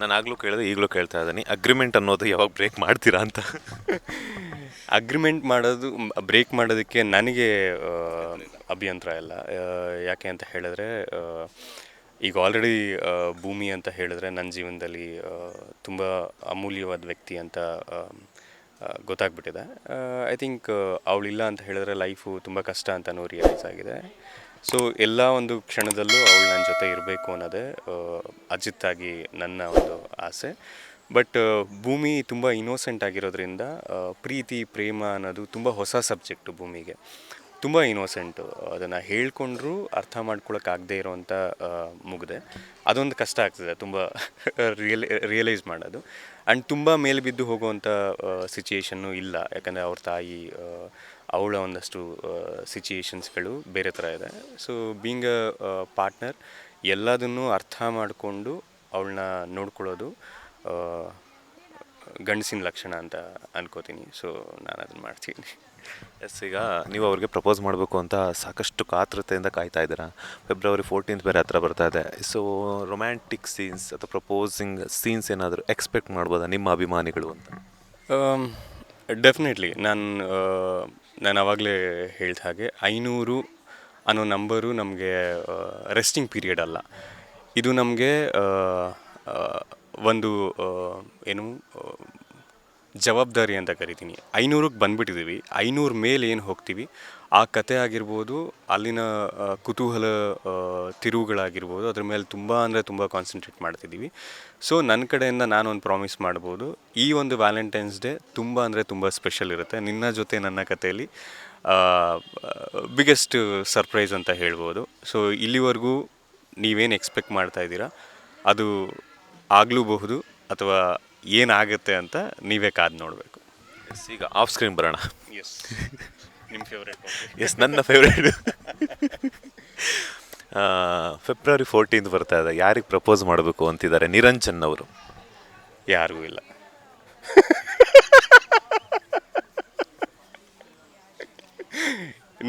ನಾನು ಆಗಲೂ ಕೇಳಿದೆ, ಈಗಲೂ ಕೇಳ್ತಾ ಇದ್ದೀನಿ, ಅಗ್ರಿಮೆಂಟ್ ಅನ್ನೋದು ಯಾವಾಗ ಬ್ರೇಕ್ ಮಾಡ್ತೀರಾ ಅಂತ. ಅಗ್ರಿಮೆಂಟ್ ಮಾಡೋದು ಬ್ರೇಕ್ ಮಾಡೋದಕ್ಕೆ ನನಗೆ ಅಭ್ಯಂತರ ಇಲ್ಲ. ಯಾಕೆ ಅಂತ ಹೇಳಿದ್ರೆ, ಈಗ ಆಲ್ರೆಡಿ ಭೂಮಿ ಅಂತ ಹೇಳಿದ್ರೆ ನನ್ನ ಜೀವನದಲ್ಲಿ ತುಂಬ ಅಮೂಲ್ಯವಾದ ವ್ಯಕ್ತಿ ಅಂತ ಗೊತ್ತಾಗ್ಬಿಟ್ಟಿದೆ. ಐ ಥಿಂಕ್ ಅವಳಿಲ್ಲ ಅಂತ ಹೇಳಿದ್ರೆ ಲೈಫು ತುಂಬ ಕಷ್ಟ ಅಂತಲೂ ರಿಯಲೈಸ್ ಆಗಿದೆ. ಸೊ ಎಲ್ಲ ಒಂದು ಕ್ಷಣದಲ್ಲೂ ಅವಳು ನನ್ನ ಜೊತೆ ಇರಬೇಕು ಅನ್ನೋದೇ ಅಜಿತ್ತಾಗಿ ನನ್ನ ಒಂದು ಆಸೆ. ಬಟ್ ಭೂಮಿ ತುಂಬ ಇನ್ನೋಸೆಂಟ್ ಆಗಿರೋದ್ರಿಂದ ಪ್ರೀತಿ ಪ್ರೇಮ ಅನ್ನೋದು ತುಂಬ ಹೊಸ ಸಬ್ಜೆಕ್ಟು ಭೂಮಿಗೆ. ತುಂಬ ಇನ್ನೋಸೆಂಟು, ಅದನ್ನು ಹೇಳ್ಕೊಂಡ್ರೂ ಅರ್ಥ ಮಾಡ್ಕೊಳಕ್ಕಾಗದೇ ಇರೋವಂಥ ಮುಗಿದೆ. ಅದೊಂದು ಕಷ್ಟ ಆಗ್ತದೆ ತುಂಬ ರಿಯಲೈಸ್ ಮಾಡೋದು. ಆ್ಯಂಡ್ ತುಂಬ ಮೇಲೆ ಬಿದ್ದು ಹೋಗುವಂಥ ಸಿಚುಯೇಷನ್ನು ಇಲ್ಲ, ಯಾಕಂದರೆ ಅವ್ರ ತಾಯಿ ಅವಳ ಒಂದಷ್ಟು ಸಿಚುಯೇಷನ್ಸ್ಗಳು ಬೇರೆ ಥರ ಇದೆ. ಸೊ ಬೀಂಗ್ ಅ ಪಾರ್ಟ್ನರ್ ಎಲ್ಲದನ್ನೂ ಅರ್ಥ ಮಾಡಿಕೊಂಡು ಅವಳನ್ನ ನೋಡ್ಕೊಳ್ಳೋದು ಗಂಡಸಿನ ಲಕ್ಷಣ ಅಂತ ಅನ್ಕೋತೀನಿ. ಸೊ ನಾನು ಅದನ್ನು ಮಾಡ್ತೀನಿ. ಎಸ್, ಈಗ ನೀವು ಅವ್ರಿಗೆ ಪ್ರಪೋಸ್ ಮಾಡಬೇಕು ಅಂತ ಸಾಕಷ್ಟು ಕಾತುರತೆಯಿಂದ ಕಾಯ್ತಾ ಇದ್ದೀರಾ. ಫೆಬ್ರವರಿ 14th ಬೇರೆ ಹತ್ರ ಬರ್ತಾ ಇದೆ. ಸೊ ರೊಮ್ಯಾಂಟಿಕ್ ಸೀನ್ಸ್ ಅಥವಾ ಪ್ರಪೋಸಿಂಗ್ ಸೀನ್ಸ್ ಏನಾದರೂ ಎಕ್ಸ್ಪೆಕ್ಟ್ ಮಾಡ್ಬೋದಾ ನಿಮ್ಮ ಅಭಿಮಾನಿಗಳು ಅಂತ? ಡೆಫಿನೆಟ್ಲಿ. ನಾನು ಆವಾಗಲೇ ಹೇಳಿದ ಹಾಗೆ 500 ಅನ್ನೋ ನಂಬರು ನಮಗೆ ರೆಸ್ಟಿಂಗ್ ಪೀರಿಯಡ್ ಅಲ್ಲ. ಇದು ನಮಗೆ ಒಂದು ಏನು ಜವಾಬ್ದಾರಿ ಅಂತ ಕರಿತೀನಿ. 500ಕ್ಕೆ ಬಂದುಬಿಟ್ಟಿದ್ದೀವಿ, 500 ಮೇಲೆ ಏನು ಹೋಗ್ತೀವಿ ಆ ಕತೆ ಆಗಿರ್ಬೋದು, ಅಲ್ಲಿನ ಕುತೂಹಲ ತಿರುವುಗಳಾಗಿರ್ಬೋದು, ಅದ್ರ ಮೇಲೆ ತುಂಬ ಅಂದರೆ ತುಂಬ ಕಾನ್ಸಂಟ್ರೇಟ್ ಮಾಡ್ತಿದ್ದೀವಿ. ಸೊ ನನ್ನ ಕಡೆಯಿಂದ ನಾನೊಂದು ಪ್ರಾಮಿಸ್ ಮಾಡ್ಬೋದು, ಈ ಒಂದು ವ್ಯಾಲೆಂಟೈನ್ಸ್ ಡೇ ತುಂಬ ಅಂದರೆ ತುಂಬ ಸ್ಪೆಷಲ್ ಇರುತ್ತೆ. ನಿನ್ನ ಜೊತೆ ನನ್ನ ಕಥೆಯಲ್ಲಿ ಬಿಗ್ಗೆಸ್ಟ್ ಸರ್ಪ್ರೈಸ್ ಅಂತ ಹೇಳ್ಬೋದು. ಸೊ ಇಲ್ಲಿವರೆಗೂ ನೀವೇನು ಎಕ್ಸ್ಪೆಕ್ಟ್ ಮಾಡ್ತಾ ಇದ್ದೀರಾ ಅದು ಆಗಲೂಬಹುದು ಅಥವಾ ಏನಾಗುತ್ತೆ ಅಂತ ನೀವೇ ಕಾದು ನೋಡಬೇಕು. ಎಸ್, ಈಗ ಆಫ್ ಸ್ಕ್ರೀನ್ ಬರೋಣ. ಎಸ್, ನಿಮ್ಮ ಫೇವ್ರೇಟ್. ಎಸ್, ನನ್ನ ಫೇವ್ರೇಟ್. ಫೆಬ್ರವರಿ 14th ಬರ್ತಾ ಇದೆ. ಯಾರಿಗೆ ಪ್ರಪೋಸ್ ಮಾಡಬೇಕು ಅಂತಿದ್ದಾರೆ ನಿರಂಜನ್ ಅವರು? ಯಾರಿಗೂ ಇಲ್ಲ.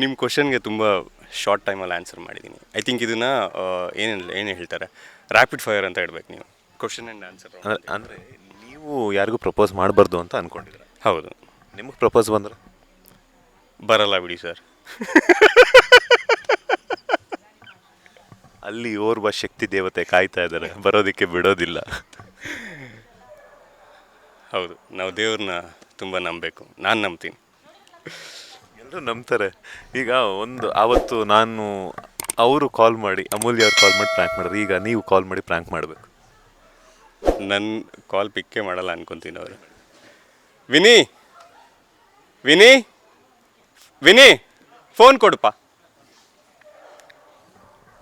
ನಿಮ್ಮ ಕ್ವಶನ್ಗೆ ತುಂಬ ಶಾರ್ಟ್ ಟೈಮಲ್ಲಿ ಆನ್ಸರ್ ಮಾಡಿದ್ದೀನಿ. ಐ ಥಿಂಕ್ ಇದನ್ನು ಏನು ಹೇಳ್ತಾರೆ, ರ್ಯಾಪಿಡ್ ಫೈರ್ ಅಂತ ಹೇಳ್ಬೇಕು ನೀವು. Question and answer. ಅಂದರೆ ನೀವು ಯಾರಿಗೂ ಪ್ರಪೋಸ್ ಮಾಡಬಾರ್ದು ಅಂತ ಅಂದ್ಕೊಂಡಿದ್ದೀರಾ? ಹೌದು. ನಿಮಗೆ ಪ್ರಪೋಸ್ ಬಂದ್ರೆ? ಬರಲ್ಲ ಬಿಡಿ ಸರ್. ಅಲ್ಲಿ ಓರ್ವ ಶಕ್ತಿ ದೇವತೆ ಕಾಯ್ತಾ ಇದ್ದಾರೆ, ಬರೋದಕ್ಕೆ ಬಿಡೋದಿಲ್ಲ. ಹೌದು, ನಾವು ದೇವ್ರನ್ನ ತುಂಬ ನಂಬಬೇಕು. ನಾನು ನಂಬ್ತೀನಿ. ಎಲ್ಲರೂ ನಂಬ್ತಾರೆ. ಈಗ ಆವತ್ತು ನಾನು ಅವರು ಕಾಲ್ ಮಾಡಿ, ಅಮೂಲ್ಯ ಅವ್ರು ಕಾಲ್ ಮಾಡಿ ಪ್ರ್ಯಾಂಕ್ ಮಾಡಿದ್ರು. ಈಗ ನೀವು ಕಾಲ್ ಮಾಡಿ ಪ್ರ್ಯಾಂಕ್ ಮಾಡಬೇಕು. ನನ್ನ ಕಾಲ್ ಪಿಕ್ಕೇ ಮಾಡಲ್ಲ ಅನ್ಕೊತೀನಿ ಅವರು. ವಿನಿ ವಿನಿ ವಿನಿ ಫೋನ್ ಕೊಡಪ್ಪ.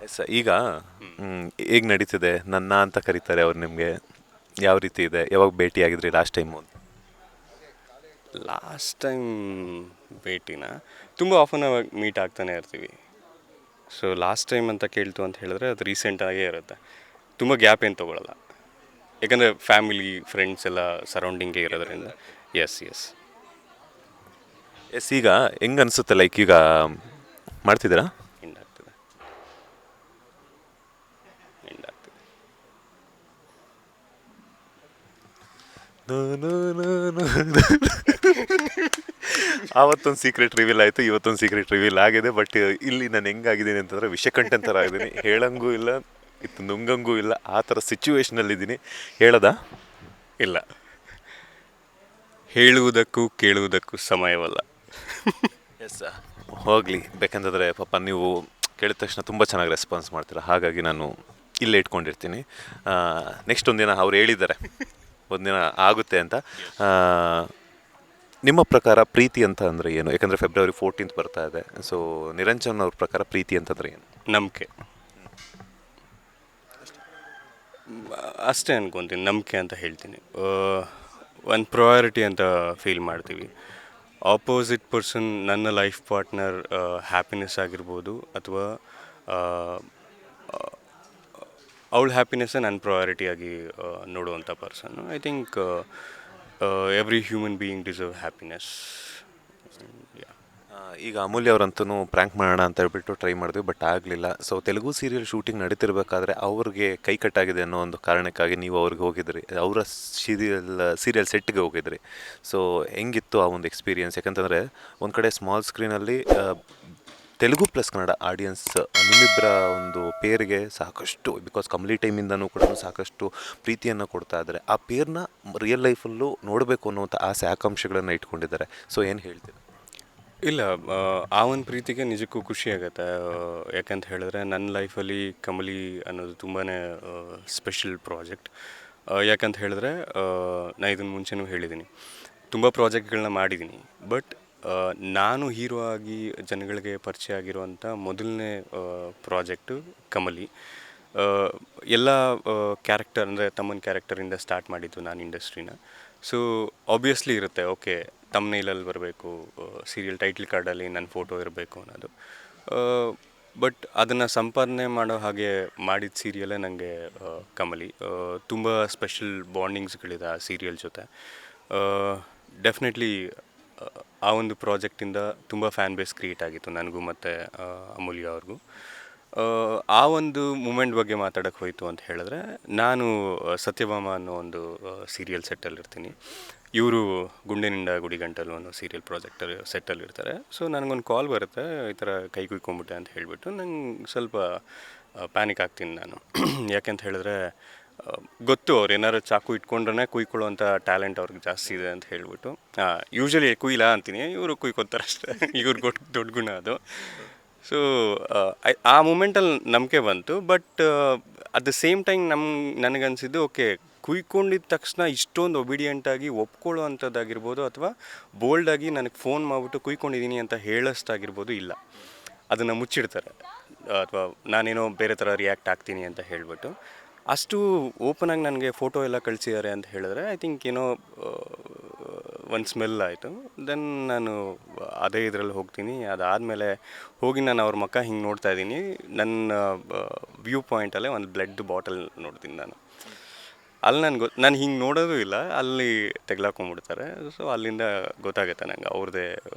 ಎಸ್, ಈಗ ಹೇಗೆ ನಡೀತಿದೆ? ನನ್ನ ಅಂತ ಕರೀತಾರೆ ಅವ್ರು ನಿಮಗೆ. ಯಾವ ರೀತಿ ಇದೆ? ಯಾವಾಗ ಭೇಟಿ ಆಗಿದ್ರಿ ಲಾಸ್ಟ್ ಟೈಮು? ಲಾಸ್ಟ್ ಟೈಮ್ ಭೇಟಿನ ತುಂಬ ಆಫನ್ ಆಗಿ ಮೀಟ್ ಆಗ್ತಾನೆ ಇರ್ತೀವಿ. ಸೊ ಲಾಸ್ಟ್ ಟೈಮ್ ಅಂತ ಕೇಳ್ತು ಅಂತ ಹೇಳಿದ್ರೆ ಅದು ರೀಸೆಂಟಾಗೇ ಇರುತ್ತೆ. ತುಂಬ ಗ್ಯಾಪ್ ಏನು ತೊಗೊಳಲ್ಲ, ಯಾಕಂದರೆ ಫ್ಯಾಮಿಲಿ ಫ್ರೆಂಡ್ಸ್ ಎಲ್ಲ ಸರೌಂಡಿಂಗೇ ಇರೋದ್ರಿಂದ. ಎಸ್ ಎಸ್ ಎಸ್, ಈಗ ಹೆಂಗೆ ಅನಿಸುತ್ತೆ? ಲೈಕ್ ಈಗ ಮಾಡ್ತಿದ್ದೀರಾ? ಎಂಡಾಗ್ತದೆ. ಆವತ್ತೊಂದು ಸೀಕ್ರೆಟ್ ರಿವೀಲ್ ಆಯಿತು, ಇವತ್ತೊಂದು ಸೀಕ್ರೆಟ್ ರಿವೀಲ್ ಆಗಿದೆ. ಬಟ್ ಇಲ್ಲಿ ನಾನು ಹೆಂಗಾಗಿದ್ದೀನಿ ಅಂತಂದರೆ ವಿಷಕಂಠನ್ ಥರ ಆಗಿದ್ದೀನಿ. ಹೇಳಂಗೂ ಇಲ್ಲ, ಇತ್ತು ನುಂಗಂಗೂ ಇಲ್ಲ, ಆ ಥರ ಸಿಚುವೇಶನಲ್ಲಿದ್ದೀನಿ. ಹೇಳೋದಾ? ಇಲ್ಲ, ಹೇಳುವುದಕ್ಕೂ ಕೇಳುವುದಕ್ಕೂ ಸಮಯವಲ್ಲ. ಎಸ್, ಹೋಗಲಿ. ಬೇಕಂತಂದರೆ ಪಾಪ ನೀವು ಕೇಳಿದ ತಕ್ಷಣ ತುಂಬ ಚೆನ್ನಾಗಿ ರೆಸ್ಪಾನ್ಸ್ ಮಾಡ್ತೀರಾ, ಹಾಗಾಗಿ ನಾನು ಇಲ್ಲೇ ಇಟ್ಕೊಂಡಿರ್ತೀನಿ. ನೆಕ್ಸ್ಟ್ ಒಂದಿನ ಅವ್ರು ಹೇಳಿದ್ದಾರೆ ಒಂದಿನ ಆಗುತ್ತೆ ಅಂತ. ನಿಮ್ಮ ಪ್ರಕಾರ ಪ್ರೀತಿ ಅಂತ ಅಂದರೆ ಏನು? ಯಾಕಂದರೆ ಫೆಬ್ರವರಿ 14th ಬರ್ತಾ ಇದೆ. ಸೊ ನಿರಂಜನ್ ಅವ್ರ ಪ್ರಕಾರ ಪ್ರೀತಿ ಅಂತಂದರೆ ಏನು? ನಂಬಿಕೆ ಅಷ್ಟೇ ಅನ್ಕೊತೀನಿ. ನಂಬಿಕೆ ಅಂತ ಹೇಳ್ತೀನಿ. ಒಂದು ಪ್ರಯಾರಿಟಿ ಅಂತ ಫೀಲ್ ಮಾಡ್ತೀವಿ. ಆಪೋಸಿಟ್ ಪರ್ಸನ್, ನನ್ನ ಲೈಫ್ ಪಾರ್ಟ್ನರ್ ಹ್ಯಾಪಿನೆಸ್ ಆಗಿರ್ಬೋದು ಅಥವಾ ಅವಳ ಹ್ಯಾಪಿನೆಸ್ಸೇ ನನ್ನ ಪ್ರಯಾರಿಟಿಯಾಗಿ ನೋಡುವಂಥ person. I think every human being deserve happiness. ಈಗ ಅಮೂಲ್ಯ ಅವರಂತೂ ಪ್ರ್ಯಾಂಕ್ ಮಾಡೋಣ ಅಂತ ಹೇಳ್ಬಿಟ್ಟು ಟ್ರೈ ಮಾಡಿದ್ವಿ, ಬಟ್ ಆಗಲಿಲ್ಲ. ಸೊ ತೆಲುಗು ಸೀರಿಯಲ್ ಶೂಟಿಂಗ್ ನಡೀತಿರ್ಬೇಕಾದ್ರೆ ಅವ್ರಿಗೆ ಕೈ ಕಟ್ಟಾಗಿದೆ ಅನ್ನೋ ಒಂದು ಕಾರಣಕ್ಕಾಗಿ ನೀವು ಅವ್ರಿಗೆ ಹೋಗಿದ್ರಿ, ಅವರ ಸೀರಿಯಲ್ ಸೆಟ್ಗೆ ಹೋಗಿದ್ರಿ. ಸೊ ಹೆಂಗಿತ್ತು ಆ ಒಂದು ಎಕ್ಸ್ಪೀರಿಯನ್ಸ್? ಯಾಕಂತಂದರೆ ಒಂದು ಕಡೆ ಸ್ಮಾಲ್ ಸ್ಕ್ರೀನಲ್ಲಿ ತೆಲುಗು ಪ್ಲಸ್ ಕನ್ನಡ ಆಡಿಯನ್ಸ್ ನಿಮ್ಮಿಬ್ಬರ ಒಂದು ಪೇರಿಗೆ ಸಾಕಷ್ಟು, ಬಿಕಾಸ್ ಕಮ್ಲಿ ಟೈಮಿಂದನೂ ಕೂಡ ಸಾಕಷ್ಟು ಪ್ರೀತಿಯನ್ನು ಕೊಡ್ತಾ ಇದ್ದಾರೆ. ಆ ಪೇರ್ನ ರಿಯಲ್ ಲೈಫಲ್ಲೂ ನೋಡಬೇಕು ಅನ್ನುವಂಥ ಆಸೆ ಆಕಾಂಕ್ಷೆಗಳನ್ನು ಇಟ್ಕೊಂಡಿದ್ದಾರೆ. ಸೊ ಏನು ಹೇಳ್ತೀರಾ? ಇಲ್ಲ, ಆ ಒಂದು ಪ್ರೀತಿಗೆ ನಿಜಕ್ಕೂ ಖುಷಿ ಆಗುತ್ತೆ. ಯಾಕಂತ ಹೇಳಿದ್ರೆ ನನ್ನ ಲೈಫಲ್ಲಿ ಕಮಲಿ ಅನ್ನೋದು ತುಂಬಾ ಸ್ಪೆಷಲ್ ಪ್ರಾಜೆಕ್ಟ್. ಯಾಕಂತ ಹೇಳಿದ್ರೆ ನಾನು ಇದನ್ನು ಮುಂಚೆನೂ ಹೇಳಿದ್ದೀನಿ, ತುಂಬ ಪ್ರಾಜೆಕ್ಟ್ಗಳನ್ನ ಮಾಡಿದ್ದೀನಿ. ಬಟ್ ನಾನು ಹೀರೋ ಆಗಿ ಜನಗಳಿಗೆ ಪರಿಚಯ ಆಗಿರುವಂಥ ಮೊದಲನೇ ಪ್ರಾಜೆಕ್ಟು ಕಮಲಿ. ಆ, ಎಲ್ಲ ಕ್ಯಾರೆಕ್ಟರ್ ಅಂದರೆ ತಮ್ಮನ ಕ್ಯಾರೆಕ್ಟರಿಂದ ಸ್ಟಾರ್ಟ್ ಮಾಡಿದ್ದು ನಾನು ಇಂಡಸ್ಟ್ರಿನ. ಸೊ ಆಬ್ವಿಯಸ್ಲಿ ಇರುತ್ತೆ, ಓಕೆ ತಮ್ನೇಲಲ್ಲಿ ಬರಬೇಕು, ಸೀರಿಯಲ್ ಟೈಟ್ಲ್ ಕಾರ್ಡಲ್ಲಿ ನನ್ನ ಫೋಟೋ ಇರಬೇಕು ಅನ್ನೋದು. ಬಟ್ ಅದನ್ನು ಸಂಪಾದನೆ ಮಾಡೋ ಹಾಗೆ ಮಾಡಿದ ಸೀರಿಯಲೇ ನನಗೆ ಕಮಲಿ. ತುಂಬ ಸ್ಪೆಷಲ್ ಬಾಂಡಿಂಗ್ಸ್ಗಳಿದೆ ಆ ಸೀರಿಯಲ್ ಜೊತೆ. ಡೆಫಿನೆಟ್ಲಿ ಆ ಒಂದು ಪ್ರಾಜೆಕ್ಟಿಂದ ತುಂಬ ಫ್ಯಾನ್ ಬೇಸ್ ಕ್ರಿಯೇಟ್ ಆಗಿತ್ತು ನನಗೂ ಮತ್ತು ಅಮೂಲ್ಯ ಅವ್ರಿಗೂ. ಆ ಒಂದು ಮೂಮೆಂಟ್ ಬಗ್ಗೆ ಮಾತಾಡೋಕ್ಕೆ ಹೋಯಿತು ಅಂತ ಹೇಳಿದ್ರೆ, ನಾನು ಸತ್ಯಭಾಮ ಅನ್ನೋ ಒಂದು ಸೀರಿಯಲ್ ಸೆಟ್ಟಲ್ಲಿರ್ತೀನಿ. ಇವರು ಗುಂಡಿನಿಂದ ಗುಡಿಗಂಟಲು ಅನ್ನೋ ಸೀರಿಯಲ್ ಸೆಟ್ಟಲ್ಲಿರ್ತಾರೆ. ಸೊ ನನಗೊಂದು ಕಾಲ್ ಬರುತ್ತೆ, ಈ ಥರ ಕೈ ಕುಯ್ಕೊಂಬಿಟ್ಟೆ ಅಂತ ಹೇಳಿಬಿಟ್ಟು. ನಂಗೆ ಸ್ವಲ್ಪ ಪ್ಯಾನಿಕ್ ಆಗ್ತೀನಿ ನಾನು. ಯಾಕೆಂತ ಹೇಳಿದ್ರೆ ಗೊತ್ತು ಅವ್ರು ಏನಾದ್ರು ಚಾಕು ಇಟ್ಕೊಂಡ್ರೆ ಕುಯ್ಕೊಳ್ಳೋವಂಥ ಟ್ಯಾಲೆಂಟ್ ಅವ್ರಿಗೆ ಜಾಸ್ತಿ ಇದೆ ಅಂತ ಹೇಳಿಬಿಟ್ಟು. ಯೂಶ್ವಲಿ ಕುಯ್ಲ ಅಂತೀನಿ, ಇವರು ಕುಯ್ಕೊತಾರೆ ಅಷ್ಟೇ. ಇವ್ರಿಗೆ ದೊಡ್ಡ ಗುಣ ಅದು. ಸೊ ಆ ಮೂಮೆಂಟಲ್ಲಿ ನಂಬಿಕೆ ಬಂತು. But at the same time ನನಗನ್ಸಿದ್ದು, ಓಕೆ ಕುಯ್ಕೊಂಡಿದ್ದ ತಕ್ಷಣ ಇಷ್ಟೊಂದು ಒಬಿಡಿಯೆಂಟಾಗಿ ಒಪ್ಕೊಳ್ಳೋ ಅಂಥದ್ದಾಗಿರ್ಬೋದು, ಅಥವಾ ಬೋಲ್ಡಾಗಿ ನನಗೆ ಫೋನ್ ಮಾಡಿಬಿಟ್ಟು ಕುಯ್ಕೊಂಡಿದ್ದೀನಿ ಅಂತ ಹೇಳೋಷ್ಟಾಗಿರ್ಬೋದು ಇಲ್ಲ, ಅದನ್ನು ಮುಚ್ಚಿಡ್ತಾರೆ. ಅಥವಾ ನಾನೇನೋ ಬೇರೆ ಥರ ರಿಯಾಕ್ಟ್ ಆಗ್ತೀನಿ ಅಂತ ಹೇಳಿಬಿಟ್ಟು ಅಷ್ಟು ಓಪನಾಗಿ ನನಗೆ ಫೋಟೋ ಎಲ್ಲ ಕಳಿಸಿದ್ದಾರೆ ಅಂತ ಹೇಳಿದ್ರೆ, ಐ ಥಿಂಕ್ ಏನೋ ಒಂದು ಸ್ಮೆಲ್ ಆಯಿತು. ದೆನ್ ನಾನು ಅದೇ ಇದರಲ್ಲಿ ಹೋಗ್ತೀನಿ. ಅದಾದಮೇಲೆ ಹೋಗಿ ನಾನು ಅವ್ರ ಮುಖ ಹಿಂಗೆ ನೋಡ್ತಾ ಇದ್ದೀನಿ. ನನ್ನ ವ್ಯೂ ಪಾಯಿಂಟಲ್ಲೇ ಒಂದು ಬ್ಲಡ್ ಬಾಟಲ್ ನೋಡ್ತೀನಿ ನಾನು. ಅಲ್ಲಿ ನಾನು ಹಿಂಗೆ ನೋಡೋದು ಇಲ್ಲ, ಅಲ್ಲಿ ತೆಗ್ಲಾಕೊಂಡ್ಬಿಡ್ತಾರೆ. ಸೊ ಅಲ್ಲಿಂದ ಗೊತ್ತಾಗುತ್ತೆ ನಂಗೆ ಅವ್ರದ್ದೇ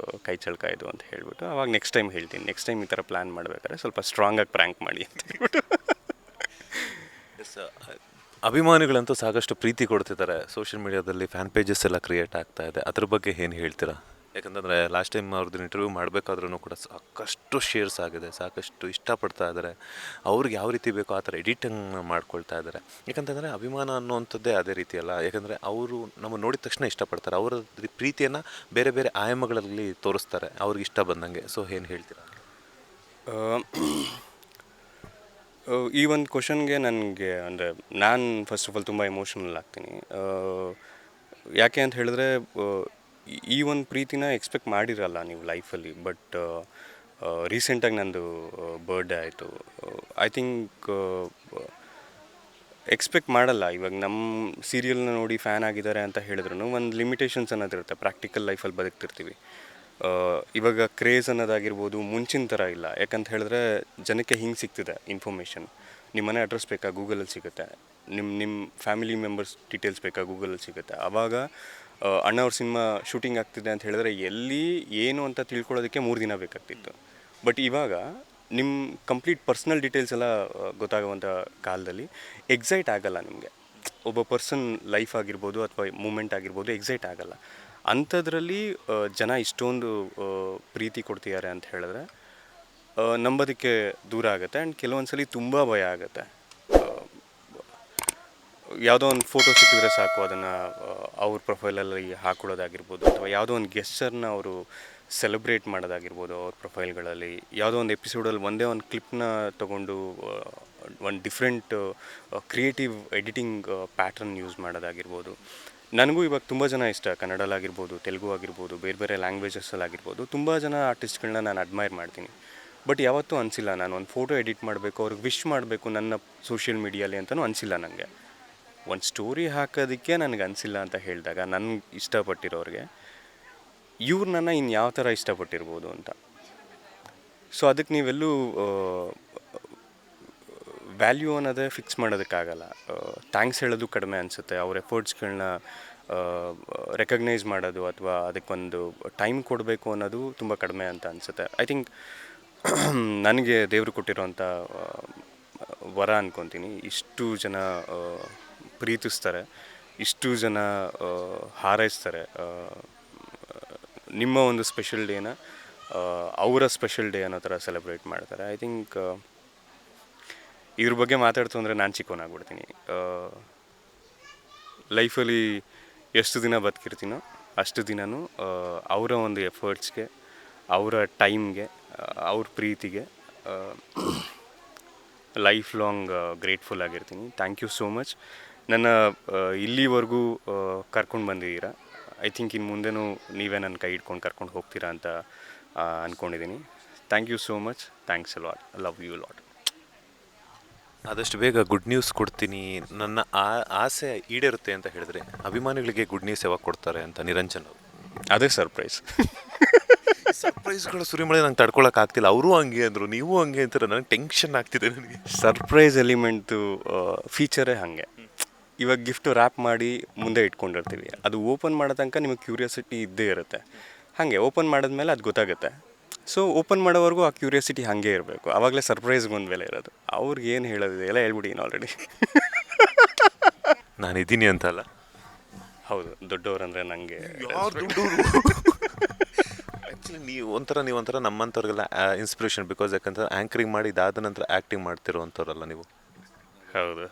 ಕೈ ಚಳಕ ಇದು ಅಂತ ಹೇಳಿಬಿಟ್ಟು. ಅವಾಗ ನೆಕ್ಸ್ಟ್ ಟೈಮ್ ಹೇಳ್ತೀನಿ, ನೆಕ್ಸ್ಟ್ ಟೈಮ್ ಈ ಥರ ಪ್ಲ್ಯಾನ್ ಮಾಡಬೇಕಾದ್ರೆ ಸ್ವಲ್ಪ ಸ್ಟ್ರಾಂಗಾಗಿ ಪ್ರ್ಯಾಂಕ್ ಮಾಡಿ ಅಂತ ಹೇಳ್ಬಿಟ್ಟು. ಅಭಿಮಾನಿಗಳಂತೂ ಸಾಕಷ್ಟು ಪ್ರೀತಿ ಕೊಡ್ತಿದ್ದಾರೆ. ಸೋಷಿಯಲ್ ಮೀಡಿಯಾದಲ್ಲಿ ಫ್ಯಾನ್ ಪೇಜಸ್ ಎಲ್ಲ ಕ್ರಿಯೇಟ್ ಆಗ್ತಾ ಇದೆ. ಅದ್ರ ಬಗ್ಗೆ ಏನು ಹೇಳ್ತೀರಾ? ಯಾಕಂತಂದರೆ ಲಾಸ್ಟ್ ಟೈಮ್ ಅವ್ರದ್ದು ಇಂಟರ್ವ್ಯೂ ಮಾಡಬೇಕಾದ್ರೂ ಕೂಡ ಸಾಕಷ್ಟು ಶೇರ್ಸ್ ಆಗಿದೆ, ಸಾಕಷ್ಟು ಇಷ್ಟಪಡ್ತಾ ಇದ್ದಾರೆ. ಅವ್ರಿಗೆ ಯಾವ ರೀತಿ ಬೇಕೋ ಆ ಥರ ಎಡಿಟಿಂಗ್ ಮಾಡ್ಕೊಳ್ತಾ ಇದ್ದಾರೆ. ಯಾಕಂತಂದರೆ ಅಭಿಮಾನ ಅನ್ನುವಂಥದ್ದೇ ಅದೇ ರೀತಿಯಲ್ಲ. ಯಾಕಂದರೆ ಅವರು ನಮ್ಮ ನೋಡಿದ ತಕ್ಷಣ ಇಷ್ಟಪಡ್ತಾರೆ. ಅವರ ಪ್ರೀತಿಯನ್ನು ಬೇರೆ ಬೇರೆ ಆಯಾಮಗಳಲ್ಲಿ ತೋರಿಸ್ತಾರೆ ಅವ್ರಿಗೆ ಇಷ್ಟ ಬಂದಂಗೆ. ಸೊ ಏನು ಹೇಳ್ತೀರಾ? ಈ ಒಂದು ಕ್ವಶನ್ಗೆ ನನಗೆ ಅಂದರೆ ನಾನು ಫಸ್ಟ್ ಆಫ್ ಆಲ್ ತುಂಬ ಎಮೋಷ್ನಲ್ ಆಗ್ತೀನಿ. ಯಾಕೆ ಅಂತ ಹೇಳಿದ್ರೆ, ಈ ಒಂದು ಪ್ರೀತಿನ ಎಕ್ಸ್ಪೆಕ್ಟ್ ಮಾಡಿರಲ್ಲ ನೀವು ಲೈಫಲ್ಲಿ. ಬಟ್ ರೀಸೆಂಟಾಗಿ ನಂದು ಬರ್ಡೇ ಆಯಿತು. ಐ ಥಿಂಕ್ ಎಕ್ಸ್ಪೆಕ್ಟ್ ಮಾಡಲ್ಲ. ಇವಾಗ ನಮ್ಮ ಸೀರಿಯಲ್ನ ನೋಡಿ ಫ್ಯಾನ್ ಆಗಿದ್ದಾರೆ ಅಂತ ಹೇಳಿದ್ರು ಒಂದು ಲಿಮಿಟೇಷನ್ಸ್ ಅನ್ನೋದಿರುತ್ತೆ. ಪ್ರಾಕ್ಟಿಕಲ್ ಲೈಫಲ್ಲಿ ಬದುಕ್ತಿರ್ತೀವಿ. ಇವಾಗ ಕ್ರೇಜ್ ಅನ್ನೋದಾಗಿರ್ಬೋದು ಮುಂಚಿನ ಥರ ಇಲ್ಲ. ಯಾಕಂತ ಹೇಳಿದ್ರೆ ಜನಕ್ಕೆ ಹಿಂಗೆ ಸಿಗ್ತಿದೆ ಇನ್ಫಾರ್ಮೇಷನ್. ನಿಮ್ಮ ಮನೆ ಅಡ್ರೆಸ್ ಬೇಕಾ, ಗೂಗಲಲ್ಲಿ ಸಿಗುತ್ತೆ. ನಿಮ್ಮ ಫ್ಯಾಮಿಲಿ ಮೆಂಬರ್ಸ್ ಡೀಟೇಲ್ಸ್ ಬೇಕಾ, ಗೂಗಲಲ್ಲಿ ಸಿಗುತ್ತೆ. ಆವಾಗ ಅಣ್ಣವ್ರ ಸಿನಿಮಾ ಶೂಟಿಂಗ್ ಆಗ್ತಿದೆ ಅಂತ ಹೇಳಿದ್ರೆ ಎಲ್ಲಿ ಏನು ಅಂತ ತಿಳ್ಕೊಳ್ಳೋದಕ್ಕೆ 3 ದಿನ ಬೇಕಾಗ್ತಿತ್ತು. ಬಟ್ ಇವಾಗ ನಿಮ್ಮ ಕಂಪ್ಲೀಟ್ ಪರ್ಸ್ನಲ್ ಡೀಟೇಲ್ಸ್ ಎಲ್ಲ ಗೊತ್ತಾಗುವಂಥ ಕಾಲದಲ್ಲಿ ಎಕ್ಸೈಟ್ ಆಗಲ್ಲ ನಿಮಗೆ. ಒಬ್ಬ ಪರ್ಸನ್ ಲೈಫ್ ಆಗಿರ್ಬೋದು ಅಥವಾ ಮೂಮೆಂಟ್ ಆಗಿರ್ಬೋದು ಎಕ್ಸೈಟ್ ಆಗಲ್ಲ. ಅಂಥದ್ರಲ್ಲಿ ಜನ ಇಷ್ಟೊಂದು ಪ್ರೀತಿ ಕೊಡ್ತಿದ್ದಾರೆ ಅಂತ ಹೇಳಿದ್ರೆ ನಂಬೋದಕ್ಕೆ ದೂರ ಆಗುತ್ತೆ. ಆ್ಯಂಡ್ ಕೆಲವೊಂದು ಸಲ ತುಂಬ ಭಯ ಆಗುತ್ತೆ. ಯಾವುದೋ ಒಂದು ಫೋಟೋ ಸಿಕ್ಕಿದ್ರೆ ಸಾಕು, ಅದನ್ನು ಅವ್ರ ಪ್ರೊಫೈಲಲ್ಲಿ ಹಾಕೊಳ್ಳೋದಾಗಿರ್ಬೋದು, ಅಥವಾ ಯಾವುದೋ ಒಂದು ಗೆಸ್ಚರ್ನ ಅವರು ಸೆಲೆಬ್ರೇಟ್ ಮಾಡೋದಾಗಿರ್ಬೋದು ಅವ್ರ ಪ್ರೊಫೈಲ್ಗಳಲ್ಲಿ. ಯಾವುದೋ ಒಂದು ಎಪಿಸೋಡಲ್ಲಿ ಒಂದೇ ಒಂದು ಕ್ಲಿಪ್ನ ತೊಗೊಂಡು ಒಂದು different creative editing pattern use ಮಾಡೋದಾಗಿರ್ಬೋದು. ನನಗೂ ಇವಾಗ ತುಂಬ ಜನ ಇಷ್ಟ, ಕನ್ನಡಲ್ಲಾಗಿರ್ಬೋದು, ತೆಲುಗು ಆಗಿರ್ಬೋದು, ಬೇರೆ ಬೇರೆ ಲ್ಯಾಂಗ್ವೇಜಸ್ಸಲ್ಲಾಗಿರ್ಬೋದು. ತುಂಬ ಜನ ಆರ್ಟಿಸ್ಟ್ಗಳನ್ನ ನಾನು ಅಡ್ಮೈರ್ ಮಾಡ್ತೀನಿ. ಬಟ್ ಯಾವತ್ತೂ ಅನಿಸಿಲ್ಲ ನಾನು ಒಂದು ಫೋಟೋ ಎಡಿಟ್ ಮಾಡಬೇಕು, ಅವ್ರಿಗೆ ವಿಶ್ ಮಾಡಬೇಕು ನನ್ನ ಸೋಷಿಯಲ್ ಮೀಡಿಯಲ್ಲಿ ಅಂತಲೂ ಅನಿಸಿಲ್ಲ ನನಗೆ. ಒಂದು ಸ್ಟೋರಿ ಹಾಕೋದಕ್ಕೆ ನನಗೆ ಅನಿಸಿಲ್ಲ ಅಂತ ಹೇಳಿದಾಗ, ನನಗೆ ಇಷ್ಟಪಟ್ಟಿರೋರಿಗೆ ಇವ್ರು ನನ್ನ ಇನ್ನು ಯಾವ ಥರ ಇಷ್ಟಪಟ್ಟಿರ್ಬೋದು ಅಂತ. ಸೊ ಅದಕ್ಕೆ ನೀವೆಲ್ಲೂ ವ್ಯಾಲ್ಯೂ ಅನ್ನೋದೇ ಫಿಕ್ಸ್ ಮಾಡೋದಕ್ಕಾಗಲ್ಲ. ಥ್ಯಾಂಕ್ಸ್ ಹೇಳೋದು ಕಡಿಮೆ ಅನಿಸುತ್ತೆ. ಅವ್ರ ಎಫರ್ಟ್ಸ್ಗಳನ್ನ ರೆಕಗ್ನೈಸ್ ಮಾಡೋದು ಅಥವಾ ಅದಕ್ಕೊಂದು ಟೈಮ್ ಕೊಡಬೇಕು ಅನ್ನೋದು ತುಂಬ ಕಡಿಮೆ ಅಂತ ಅನಿಸುತ್ತೆ. ಐ ಥಿಂಕ್ ನನಗೆ ದೇವರು ಕೊಟ್ಟಿರೋಂಥ ವರ ಅನ್ಕೊತೀನಿ. ಇಷ್ಟು ಜನ ಪ್ರೀತಿಸ್ತಾರೆ, ಇಷ್ಟು ಜನ ಹಾರೈಸ್ತಾರೆ. ನಿಮ್ಮ ಒಂದು ಸ್ಪೆಷಲ್ ಡೇನ ಅವರ ಸ್ಪೆಷಲ್ ಡೇ ಅನ್ನೋ ಥರ ಸೆಲೆಬ್ರೇಟ್ ಮಾಡ್ತಾರೆ. ಐ ಥಿಂಕ್ ಇದ್ರ ಬಗ್ಗೆ ಮಾತಾಡ್ತು ಅಂದರೆ ನಾನು ಚಿಕ್ಕವನಾಗ್ಬಿಡ್ತೀನಿ. ಲೈಫಲ್ಲಿ ಎಷ್ಟು ದಿನ ಬದುಕಿರ್ತೀನೋ ಅಷ್ಟು ದಿನವೂ ಅವರ ಒಂದು ಎಫರ್ಟ್ಸ್ಗೆ, ಅವರ ಟೈಮ್ಗೆ, ಅವ್ರ ಪ್ರೀತಿಗೆ ಲೈಫ್ ಲಾಂಗ್ ಗ್ರೇಟ್ಫುಲ್ ಆಗಿರ್ತೀನಿ. Thank you so much. ನನ್ನ ಇಲ್ಲಿವರೆಗೂ ಕರ್ಕೊಂಡು ಬಂದಿದ್ದೀರಾ. ಐ ಥಿಂಕ್ ಇನ್ನು ಮುಂದೆನೂ ನೀವೇ ನನ್ನ ಕೈ ಹಿಡ್ಕೊಂಡು ಕರ್ಕೊಂಡು ಹೋಗ್ತೀರಾ ಅಂತ ಅಂದ್ಕೊಂಡಿದ್ದೀನಿ. Thank you so much. Thanks a lot. Love you lot. ಆದಷ್ಟು ಬೇಗ ಗುಡ್ ನ್ಯೂಸ್ ಕೊಡ್ತೀನಿ, ನನ್ನ ಆಸೆ ಈಡೇರುತ್ತೆ ಅಂತ ಹೇಳಿದ್ರೆ ಅಭಿಮಾನಿಗಳಿಗೆ ಗುಡ್ ನ್ಯೂಸ್ ಯಾವಾಗ ಕೊಡ್ತಾರೆ ಅಂತ ನಿರಂಜನ್ ಅವರು? ಅದೇ ಸರ್ಪ್ರೈಸ್. ಸರ್ಪ್ರೈಸ್ಗಳು ಸುರಿಮಳೆ ನಂಗೆ ತಡ್ಕೊಳಕ್ಕೆ ಆಗ್ತಿಲ್ಲ. ಅವರು ಹಂಗೆ ಅಂದರು, ನೀವು ಹಂಗೆ ಅಂತಾರೆ, ನನಗೆ ಟೆನ್ಷನ್ ಆಗ್ತಿದೆ. ನನಗೆ ಸರ್ಪ್ರೈಸ್ ಎಲಿಮೆಂಟು ಫೀಚರೇ ಹಾಗೆ. ಇವಾಗ ಗಿಫ್ಟು ರ್ಯಾಪ್ ಮಾಡಿ ಮುಂದೆ ಇಟ್ಕೊಂಡಿರ್ತೀವಿ, ಅದು ಓಪನ್ ಮಾಡೋ ತನಕ ನಿಮಗೆ ಕ್ಯೂರಿಯಾಸಿಟಿ ಇದ್ದೇ ಇರುತ್ತೆ. ಹಾಗೆ ಓಪನ್ ಮಾಡಿದ್ಮೇಲೆ ಅದು ಗೊತ್ತಾಗುತ್ತೆ. ಸೊ ಓಪನ್ ಮಾಡೋವರೆಗೂ ಆ ಕ್ಯೂರಿಯಾಸಿಟಿ ಹಾಗೆ ಇರಬೇಕು. ಆವಾಗಲೇ ಸರ್ಪ್ರೈಸ್ಗೆ ಒಂದು ಬೆಲೆ ಇರೋದು. ಅವ್ರಿಗೆ ಏನು ಹೇಳೋದಿದೆ ಎಲ್ಲ ಹೇಳ್ಬಿಟ್ಟಿನಿ ಆಲ್ರೆಡಿ. ನಾನು ಇದ್ದೀನಿ ಅಂತ ಅಲ್ಲ. ಹೌದು, ದೊಡ್ಡವರಂದರೆ ನನಗೆ ಆ್ಯಕ್ಚುಲಿ ನೀವು ಒಂಥರ ನಮ್ಮಂಥವ್ರಿಗೆಲ್ಲ ಇನ್ಸ್ಪಿರೇಷನ್. ಬಿಕಾಸ್ ಯಾಕಂದ್ರೆ ಆ್ಯಂಕರಿಂಗ್ ಮಾಡಿ ಇದಾದ ನಂತರ ಆ್ಯಕ್ಟಿಂಗ್ ಮಾಡ್ತಿರೋವಂಥವ್ರಲ್ಲ ನೀವು. ಹೌದು.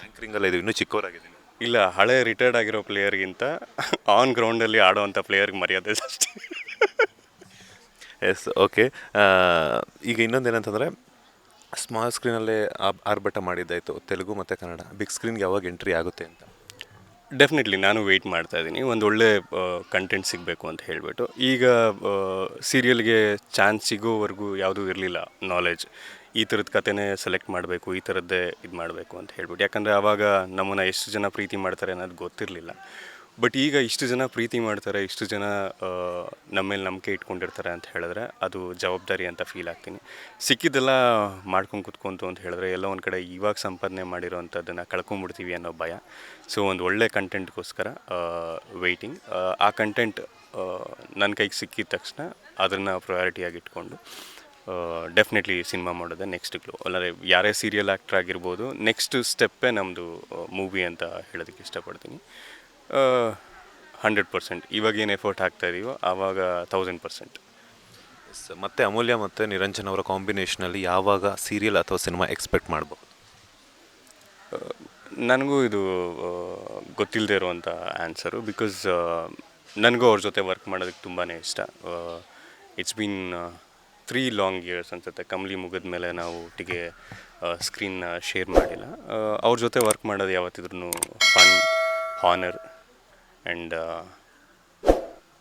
ಆ್ಯಂಕರಿಂಗಲ್ಲ, ಇದು ಇನ್ನೂ ಚಿಕ್ಕವರಾಗಿದ್ದೀನಿ. ಇಲ್ಲ, ಹಳೆ ರಿಟೈರ್ಡ್ ಆಗಿರೋ ಪ್ಲೇಯರ್ಗಿಂತ ಆನ್ ಗ್ರೌಂಡಲ್ಲಿ ಆಡೋವಂಥ ಪ್ಲೇಯರ್ಗೆ ಮರ್ಯಾದೆ ಅಷ್ಟೇ. Yes, okay. ಈಗ ಇನ್ನೊಂದೇನಂತಂದರೆ, ಸ್ಮಾಲ್ ಸ್ಕ್ರೀನಲ್ಲೇ ಆರ್ಭಟ ಮಾಡಿದ್ದಾಯಿತು, ತೆಲುಗು ಮತ್ತು ಕನ್ನಡ. ಬಿಗ್ ಸ್ಕ್ರೀನ್ಗೆ ಯಾವಾಗ ಎಂಟ್ರಿ ಆಗುತ್ತೆ ಅಂತ? ಡೆಫಿನೆಟ್ಲಿ ನಾನು ವೆಯ್ಟ್ ಮಾಡ್ತಾ ಇದ್ದೀನಿ. ಒಂದು ಒಳ್ಳೆ ಕಂಟೆಂಟ್ ಸಿಗಬೇಕು ಅಂತ ಹೇಳಿಬಿಟ್ಟು. ಈಗ ಸೀರಿಯಲ್ಗೆ ಚಾನ್ಸ್ ಸಿಗೋವರೆಗೂ ಯಾವುದೂ ಇರಲಿಲ್ಲ ನಾಲೆಜ್. ಈ ಥರದ ಕಥೆನೇ ಸೆಲೆಕ್ಟ್ ಮಾಡಬೇಕು, ಈ ಥರದ್ದೇ ಇದು ಮಾಡಬೇಕು ಅಂತ ಹೇಳ್ಬಿಟ್ಟು. ಯಾಕಂದರೆ ಆವಾಗ ನಮ್ಮನ್ನು ಎಷ್ಟು ಜನ ಪ್ರೀತಿ ಮಾಡ್ತಾರೆ ಅನ್ನೋದು ಗೊತ್ತಿರಲಿಲ್ಲ. ಬಟ್ ಈಗ ಇಷ್ಟು ಜನ ಪ್ರೀತಿ ಮಾಡ್ತಾರೆ, ಇಷ್ಟು ಜನ ನಮ್ಮ ಮೇಲೆ ನಂಬಿಕೆ ಇಟ್ಕೊಂಡಿರ್ತಾರೆ ಅಂತ ಹೇಳಿದ್ರೆ ಅದು ಜವಾಬ್ದಾರಿ ಅಂತ ಫೀಲ್ ಆಗ್ತೀನಿ. ಸಿಕ್ಕಿದ್ದೆಲ್ಲ ಮಾಡ್ಕೊಂಡು ಕೂತ್ಕೊಂತು ಅಂತ ಹೇಳಿದ್ರೆ ಎಲ್ಲ ಒಂದು ಕಡೆ ಇವಾಗ ಸಂಪಾದನೆ ಮಾಡಿರೋವಂಥದ್ದನ್ನು ಕಳ್ಕೊಂಬಿಡ್ತೀವಿ ಅನ್ನೋ ಭಯ. ಸೊ ಒಂದು ಒಳ್ಳೆ ಕಂಟೆಂಟ್ಗೋಸ್ಕರ ವೆಯ್ಟಿಂಗ್. ಆ ಕಂಟೆಂಟ್ ನನ್ನ ಕೈಗೆ ಸಿಕ್ಕಿದ ತಕ್ಷಣ ಅದನ್ನು ಪ್ರಯಾರಿಟಿಯಾಗಿ ಇಟ್ಕೊಂಡು ಡೆಫಿನೆಟ್ಲಿ ಸಿನಿಮಾ ಮಾಡೋದೇ ನೆಕ್ಸ್ಟ್ ಗ್ಲೋ. ಅಲ್ಲದೆ ಯಾರೇ ಸೀರಿಯಲ್ ಆ್ಯಕ್ಟ್ರ್ ಆಗಿರ್ಬೋದು, ನೆಕ್ಸ್ಟ್ ಸ್ಟೆಪ್ಪೇ ನಮ್ಮದು ಮೂವಿ ಅಂತ ಹೇಳೋದಕ್ಕೆ ಇಷ್ಟಪಡ್ತೀನಿ. 100%. ಇವಾಗೇನು ಎಫರ್ಟ್ ಹಾಕ್ತಾ ಇದೀವೋ ಆವಾಗ 1000%. ಮತ್ತು ಅಮೂಲ್ಯ ಮತ್ತು ನಿರಂಜನ್ ಅವರ ಕಾಂಬಿನೇಷನಲ್ಲಿ ಯಾವಾಗ ಸೀರಿಯಲ್ ಅಥವಾ ಸಿನಿಮಾ ಎಕ್ಸ್ಪೆಕ್ಟ್ ಮಾಡ್ಬೋದು? ನನಗೂ ಇದು ಗೊತ್ತಿಲ್ಲದೆ ಇರುವಂಥ ಆನ್ಸರು. ಬಿಕಾಸ್ ನನಗೂ ಅವ್ರ ಜೊತೆ ವರ್ಕ್ ಮಾಡೋದಕ್ಕೆ ತುಂಬಾ ಇಷ್ಟ. ಇಟ್ಸ್ ಬೀನ್ 3 ಲಾಂಗ್ ಇಯರ್ಸ್ ಅನ್ಸುತ್ತೆ. ಕಂಬ್ಲಿ ಮುಗಿದ ಮೇಲೆ ನಾವು ಒಟ್ಟಿಗೆ ಸ್ಕ್ರೀನ್ನ ಶೇರ್ ಮಾಡಿಲ್ಲ. ಅವ್ರ ಜೊತೆ ವರ್ಕ್ ಮಾಡೋದು ಯಾವತ್ತಿದ್ರೂ ಫನ್, ಹಾನರ್ ಆ್ಯಂಡ್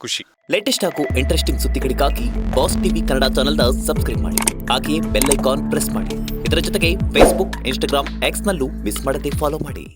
ಖುಷಿ. ಲೇಟೆಸ್ಟ್ ಹಾಗೂ ಇಂಟ್ರೆಸ್ಟಿಂಗ್ ಸುದ್ದಿಗಳಿಗಾಗಿ ಬಾಸ್ ಟಿವಿ ಕನ್ನಡ ಚಾನೆಲ್ನ ಸಬ್ಸ್ಕ್ರೈಬ್ ಮಾಡಿ. ಹಾಗೆಯೇ ಬೆಲ್ ಐಕಾನ್ ಪ್ರೆಸ್ ಮಾಡಿ. ಇದರ ಜೊತೆಗೆ ಫೇಸ್ಬುಕ್, ಇನ್ಸ್ಟಾಗ್ರಾಮ್, ಎಕ್ಸ್ನಲ್ಲೂ ಮಿಸ್ ಮಾಡದೆ ಫಾಲೋ ಮಾಡಿ.